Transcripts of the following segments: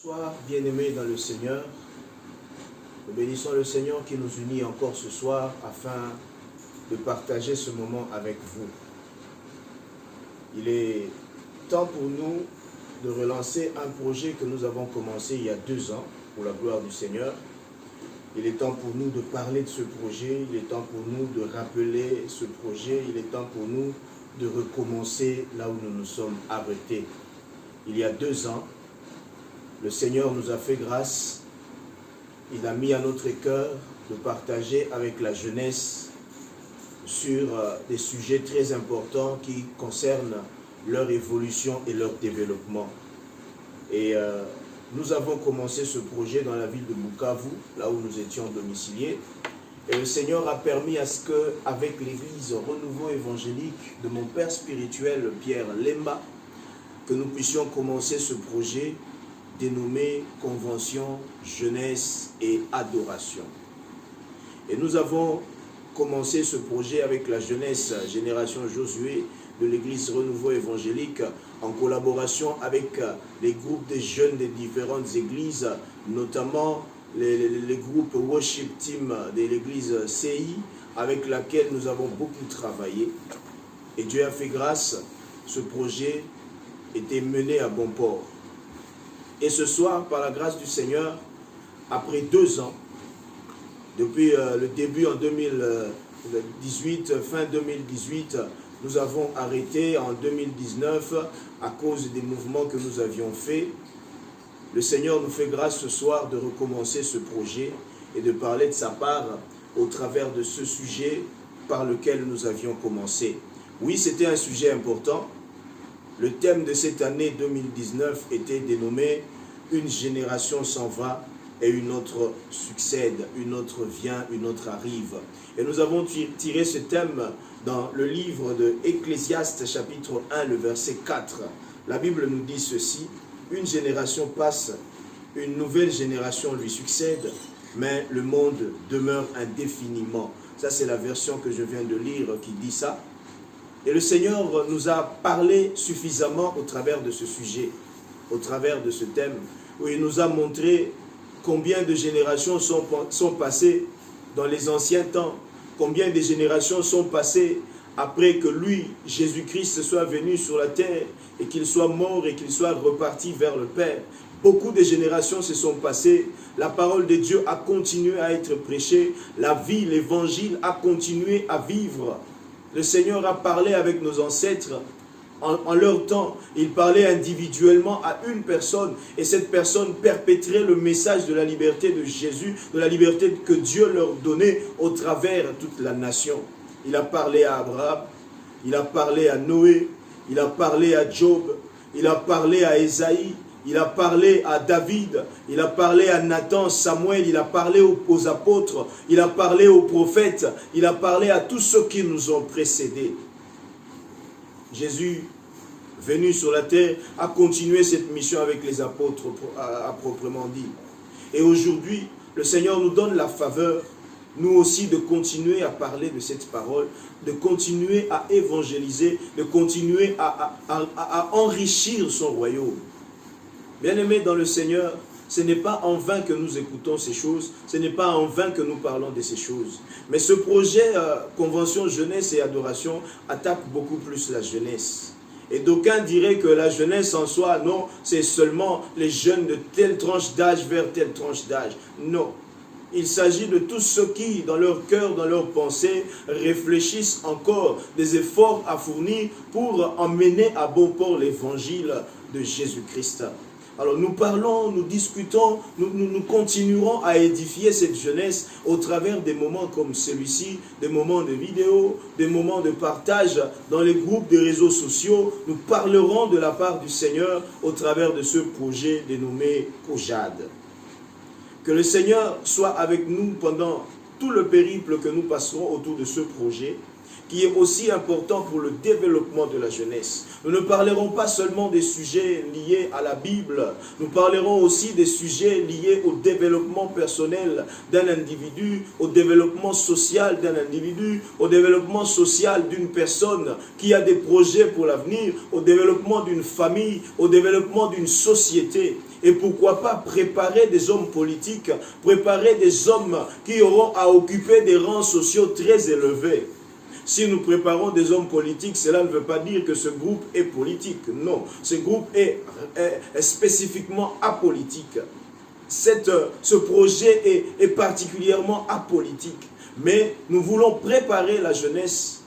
Bonsoir, bien-aimés dans le Seigneur. Nous bénissons le Seigneur qui nous unit encore ce soir afin de partager ce moment avec vous. Il est temps pour nous de relancer un projet que nous avons commencé il y a 2 ans pour la gloire du Seigneur. Il est temps pour nous de parler de ce projet, il est temps pour nous de rappeler ce projet, il est temps pour nous de recommencer là où nous nous sommes arrêtés. Il y a 2 ans, le Seigneur nous a fait grâce, il a mis à notre cœur de partager avec la jeunesse sur des sujets très importants qui concernent leur évolution et leur développement. Et nous avons commencé ce projet dans la ville de Bukavu, là où nous étions domiciliés. Et le Seigneur a permis à ce qu'avec l'église Renouveau Évangélique de mon père spirituel Pierre Lemba, que nous puissions commencer ce projet dénommé Convention, Jeunesse et Adoration. Et nous avons commencé ce projet avec la jeunesse Génération Josué de l'église Renouveau Évangélique en collaboration avec les groupes des jeunes des différentes églises, notamment les groupes Worship Team de l'église CI, avec laquelle nous avons beaucoup travaillé. Et Dieu a fait grâce, ce projet était mené à bon port. Et ce soir, par la grâce du Seigneur, après 2 ans, depuis le début en 2018, fin 2018, nous avons arrêté en 2019 à cause des mouvements que nous avions faits. Le Seigneur nous fait grâce ce soir de recommencer ce projet et de parler de sa part au travers de ce sujet par lequel nous avions commencé. Oui, c'était un sujet important. Le thème de cette année 2019 était dénommé « Une génération s'en va et une autre succède, une autre vient, une autre arrive ». Et nous avons tiré ce thème dans le livre de Ecclésiaste, chapitre 1, le verset 4. La Bible nous dit ceci: « Une génération passe, une nouvelle génération lui succède, mais le monde demeure indéfiniment. » Ça, c'est la version que je viens de lire qui dit ça. Et le Seigneur nous a parlé suffisamment au travers de ce sujet, au travers de ce thème, où il nous a montré combien de générations sont passées dans les anciens temps, combien de générations sont passées après que lui, Jésus-Christ, soit venu sur la terre et qu'il soit mort et qu'il soit reparti vers le Père. Beaucoup de générations se sont passées, la parole de Dieu a continué à être prêchée, la vie, l'évangile a continué à vivre. Le Seigneur a parlé avec nos ancêtres en leur temps. Il parlait individuellement à une personne et cette personne perpétrait le message de la liberté de Jésus, de la liberté que Dieu leur donnait au travers de toute la nation. Il a parlé à Abraham, il a parlé à Noé, il a parlé à Job, il a parlé à Ésaïe, il a parlé à David, il a parlé à Nathan, Samuel, il a parlé aux apôtres, il a parlé aux prophètes, il a parlé à tous ceux qui nous ont précédés. Jésus, venu sur la terre, a continué cette mission avec les apôtres à proprement dit. Et aujourd'hui, le Seigneur nous donne la faveur, nous aussi, de continuer à parler de cette parole, de continuer à évangéliser, de continuer à enrichir son royaume. Bien-aimés dans le Seigneur, ce n'est pas en vain que nous écoutons ces choses, ce n'est pas en vain que nous parlons de ces choses. Mais ce projet Convention Jeunesse et Adoration attaque beaucoup plus la jeunesse. Et d'aucuns diraient que la jeunesse en soi, non, c'est seulement les jeunes de telle tranche d'âge vers telle tranche d'âge. Non. Il s'agit de tous ceux qui, dans leur cœur, dans leurs pensées, réfléchissent encore des efforts à fournir pour emmener à bon port l'évangile de Jésus-Christ. Alors nous parlons, nous discutons, nous continuerons à édifier cette jeunesse au travers des moments comme celui-ci, des moments de vidéo, des moments de partage dans les groupes de réseaux sociaux. Nous parlerons de la part du Seigneur au travers de ce projet dénommé COJAD. Que le Seigneur soit avec nous pendant tout le périple que nous passerons autour de ce projet, qui est aussi important pour le développement de la jeunesse. Nous ne parlerons pas seulement des sujets liés à la Bible, nous parlerons aussi des sujets liés au développement personnel d'un individu, au développement social d'un individu, au développement social d'une personne qui a des projets pour l'avenir, au développement d'une famille, au développement d'une société. Et pourquoi pas préparer des hommes politiques, préparer des hommes qui auront à occuper des rangs sociaux très élevés. Si nous préparons des hommes politiques, cela ne veut pas dire que ce groupe est politique. Non, ce groupe est spécifiquement apolitique. Ce projet est particulièrement apolitique. Mais nous voulons préparer la jeunesse,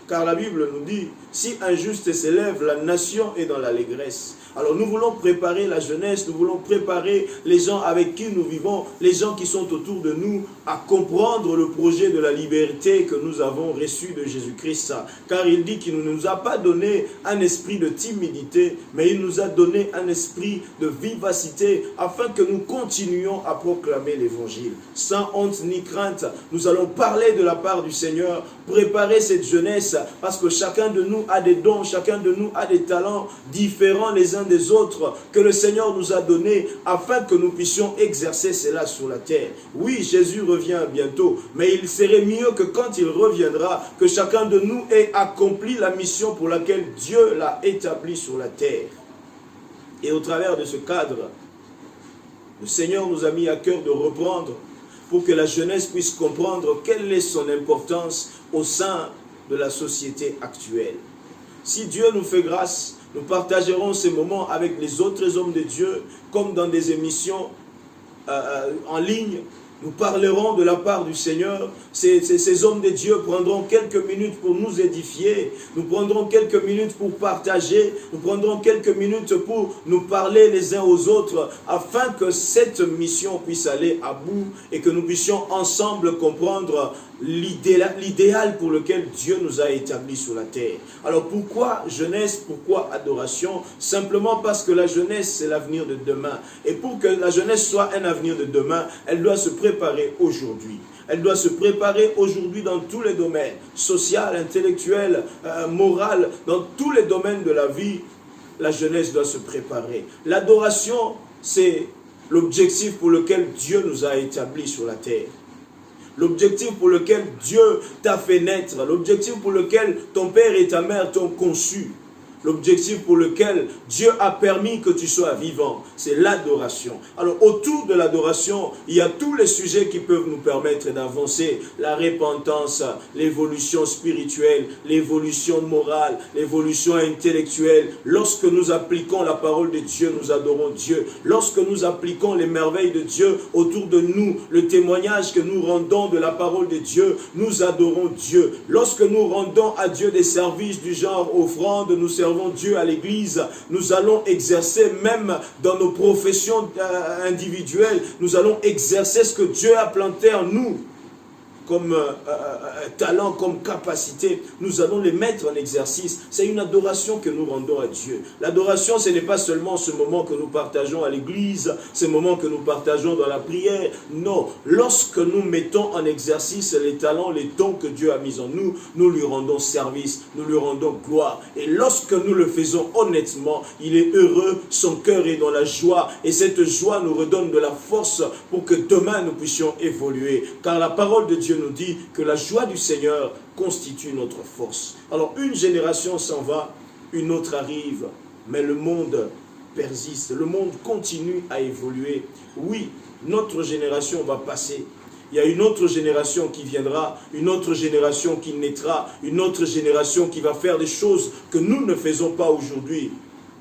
car la Bible nous dit, si un juste s'élève, la nation est dans l'allégresse. Alors nous voulons préparer la jeunesse, nous voulons préparer les gens avec qui nous vivons, les gens qui sont autour de nous, à comprendre le projet de la liberté que nous avons reçu de Jésus-Christ. Car il dit qu'il ne nous a pas donné un esprit de timidité, mais il nous a donné un esprit de vivacité, afin que nous continuions à proclamer l'évangile. Sans honte ni crainte, nous allons parler de la part du Seigneur, préparer cette jeunesse, parce que chacun de nous a des dons, chacun de nous a des talents différents les uns des autres que le Seigneur nous a donnés afin que nous puissions exercer cela sur la terre. Oui, Jésus revient bientôt, mais il serait mieux que quand il reviendra, que chacun de nous ait accompli la mission pour laquelle Dieu l'a établi sur la terre. Et au travers de ce cadre, le Seigneur nous a mis à cœur de reprendre pour que la jeunesse puisse comprendre quelle est son importance au sein de la société actuelle. Si Dieu nous fait grâce, nous partagerons ces moments avec les autres hommes de Dieu, comme dans des émissions en ligne. Nous parlerons de la part du Seigneur. Ces hommes de Dieu prendront quelques minutes pour nous édifier. Nous prendrons quelques minutes pour partager. Nous prendrons quelques minutes pour nous parler les uns aux autres, afin que cette mission puisse aller à bout et que nous puissions ensemble comprendre l'idéal pour lequel Dieu nous a établis sur la terre. Alors pourquoi jeunesse, pourquoi adoration? Simplement parce que la jeunesse, c'est l'avenir de demain. Et pour que la jeunesse soit un avenir de demain, elle doit se préparer aujourd'hui. Elle doit se préparer aujourd'hui dans tous les domaines, social, intellectuel, moral, dans tous les domaines de la vie. La jeunesse doit se préparer. L'adoration, c'est l'objectif pour lequel Dieu nous a établis sur la terre. L'objectif pour lequel Dieu t'a fait naître, l'objectif pour lequel ton père et ta mère t'ont conçu, l'objectif pour lequel Dieu a permis que tu sois vivant, c'est l'adoration. Alors autour de l'adoration, il y a tous les sujets qui peuvent nous permettre d'avancer. La repentance, l'évolution spirituelle, l'évolution morale, l'évolution intellectuelle. Lorsque nous appliquons la parole de Dieu, nous adorons Dieu. Lorsque nous appliquons les merveilles de Dieu autour de nous, le témoignage que nous rendons de la parole de Dieu, nous adorons Dieu. Lorsque nous rendons à Dieu des services du genre offrande, nous servons Dieu à l'église, nous allons exercer même dans nos professions individuelles, nous allons exercer ce que Dieu a planté en nous comme talent, comme capacité, nous allons les mettre en exercice. C'est une adoration que nous rendons à Dieu. L'adoration, ce n'est pas seulement ce moment que nous partageons à l'église, ce moment que nous partageons dans la prière. Non, lorsque nous mettons en exercice les talents, les dons que Dieu a mis en nous, nous lui rendons service, nous lui rendons gloire. Et lorsque nous le faisons honnêtement, il est heureux, son cœur est dans la joie, et cette joie nous redonne de la force pour que demain nous puissions évoluer. Car la parole de Dieu nous dit que la joie du Seigneur constitue notre force. Alors une génération s'en va, une autre arrive, mais le monde persiste, le monde continue à évoluer. Oui, notre génération va passer. Il y a une autre génération qui viendra, une autre génération qui naîtra, une autre génération qui va faire des choses que nous ne faisons pas aujourd'hui.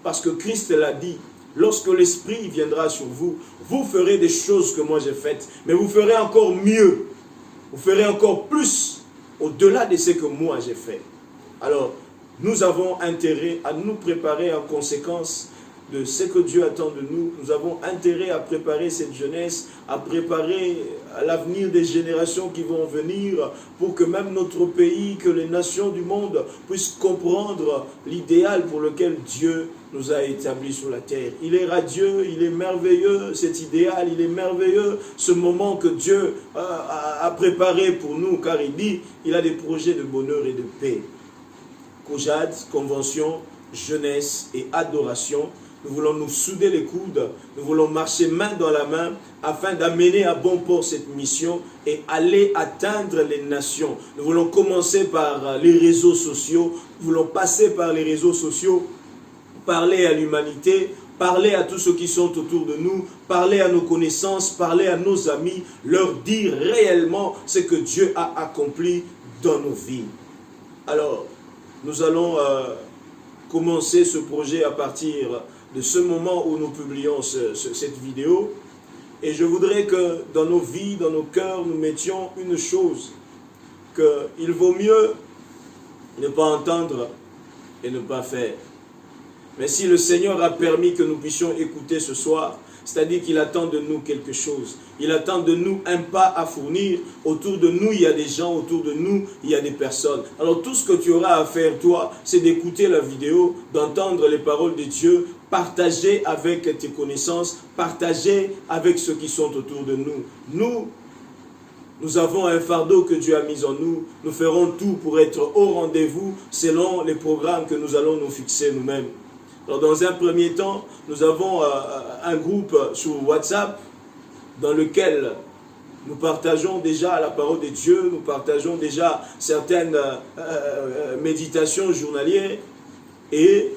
Parce que Christ l'a dit, lorsque l'Esprit viendra sur vous, vous ferez des choses que moi j'ai faites, mais vous ferez encore mieux. Vous ferez encore plus au-delà de ce que moi j'ai fait. Alors, nous avons intérêt à nous préparer en conséquence de ce que Dieu attend de nous. Nous avons intérêt à préparer cette jeunesse, à préparer l'avenir des générations qui vont venir, pour que même notre pays, que les nations du monde puissent comprendre l'idéal pour lequel Dieu nous a établis sur la terre. Il est radieux, il est merveilleux, cet idéal, il est merveilleux, ce moment que Dieu a préparé pour nous, car il dit, il a des projets de bonheur et de paix. COJAD, convention, jeunesse et adoration. Nous voulons nous souder les coudes, nous voulons marcher main dans la main afin d'amener à bon port cette mission et aller atteindre les nations. Nous voulons commencer par les réseaux sociaux, nous voulons passer par les réseaux sociaux, parler à l'humanité parler à tous ceux qui sont autour de nous, parler à nos connaissances, parler à nos amis, leur dire réellement ce que Dieu a accompli dans nos vies. Alors, nous allons commencer ce projet à partir de ce moment où nous publions cette vidéo. Et je voudrais que dans nos vies, dans nos cœurs, nous mettions une chose, qu'il vaut mieux ne pas entendre et ne pas faire. Mais si le Seigneur a permis que nous puissions écouter ce soir, c'est-à-dire qu'il attend de nous quelque chose. Il attend de nous un pas à fournir. Autour de nous, il y a des gens, autour de nous, il y a des personnes. Alors tout ce que tu auras à faire, toi, c'est d'écouter la vidéo, d'entendre les paroles de Dieu, partager avec tes connaissances, partager avec ceux qui sont autour de nous. Nous avons un fardeau que Dieu a mis en nous. Nous ferons tout pour être au rendez-vous selon les programmes que nous allons nous fixer nous-mêmes. Alors, dans un premier temps, nous avons un groupe sur WhatsApp dans lequel nous partageons déjà la parole de Dieu, nous partageons déjà certaines méditations journalières. Et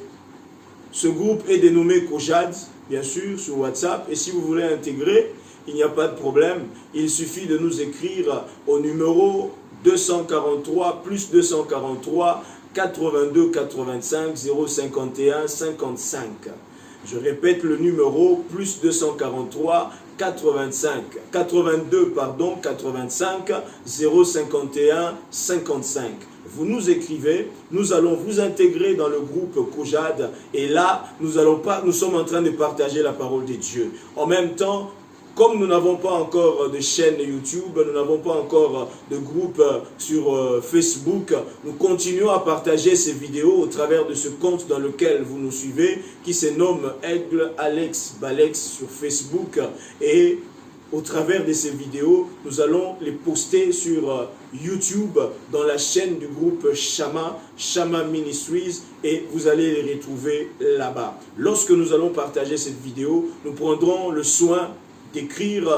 ce groupe est dénommé Kojad, bien sûr, sur WhatsApp. Et si vous voulez intégrer, il n'y a pas de problème. Il suffit de nous écrire au numéro 243 plus 243 82 85 051 55. Je répète le numéro plus 243 82 85 051 55. Vous nous écrivez, nous allons vous intégrer dans le groupe Kojad et là, nous sommes en train de partager la parole de Dieu. En même temps, comme nous n'avons pas encore de chaîne YouTube, nous n'avons pas encore de groupe sur Facebook, nous continuons à partager ces vidéos au travers de ce compte dans lequel vous nous suivez, qui se nomme Aigle Alex Balex sur Facebook. Et au travers de ces vidéos, nous allons les poster sur YouTube dans la chaîne du groupe Shama Ministries, et vous allez les retrouver là-bas. Lorsque nous allons partager cette vidéo, nous prendrons le soin d'écrire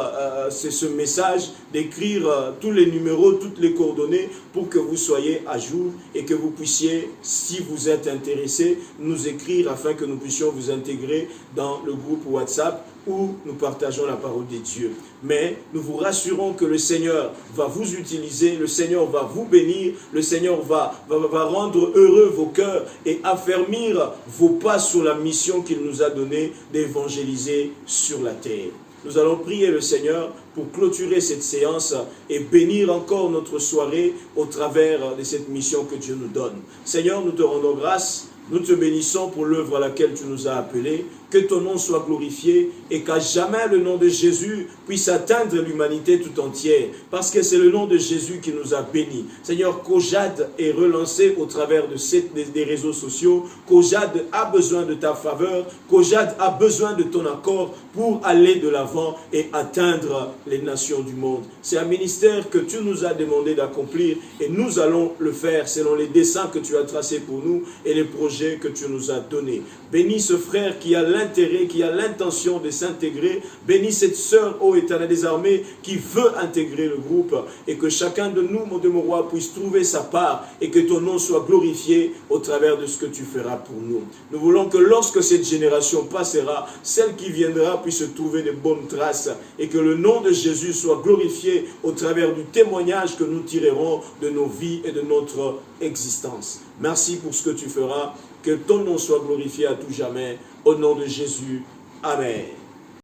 ce message, d'écrire tous les numéros, toutes les coordonnées pour que vous soyez à jour et que vous puissiez, si vous êtes intéressé, nous écrire afin que nous puissions vous intégrer dans le groupe WhatsApp où nous partageons la parole de Dieu. Mais nous vous rassurons que le Seigneur va vous utiliser, le Seigneur va vous bénir, le Seigneur va rendre heureux vos cœurs et affermir vos pas sur la mission qu'il nous a donnée d'évangéliser sur la terre. Nous allons prier le Seigneur pour clôturer cette séance et bénir encore notre soirée au travers de cette mission que Dieu nous donne. Seigneur, nous te rendons grâce, nous te bénissons pour l'œuvre à laquelle tu nous as appelés. Que ton nom soit glorifié et qu'à jamais le nom de Jésus puisse atteindre l'humanité tout entière. Parce que c'est le nom de Jésus qui nous a bénis. Seigneur, Kojad est relancé au travers des réseaux sociaux. Kojad a besoin de ta faveur. Kojad a besoin de ton accord pour aller de l'avant et atteindre les nations du monde. C'est un ministère que tu nous as demandé d'accomplir et nous allons le faire selon les desseins que tu as tracés pour nous et les projets que tu nous as donnés. Bénis ce frère qui a l'intérêt, qui a l'intention de s'intégrer. Bénis cette sœur, ô Éternel des armées, qui veut intégrer le groupe. Et que chacun de nous, mon Dieu, mon roi, puisse trouver sa part et que ton nom soit glorifié au travers de ce que tu feras pour nous. Nous voulons que lorsque cette génération passera, celle qui viendra puisse trouver de bonnes traces et que le nom de Jésus soit glorifié au travers du témoignage que nous tirerons de nos vies et de notre existence. Merci pour ce que tu feras. Que ton nom soit glorifié à tout jamais. Au nom de Jésus. Amen.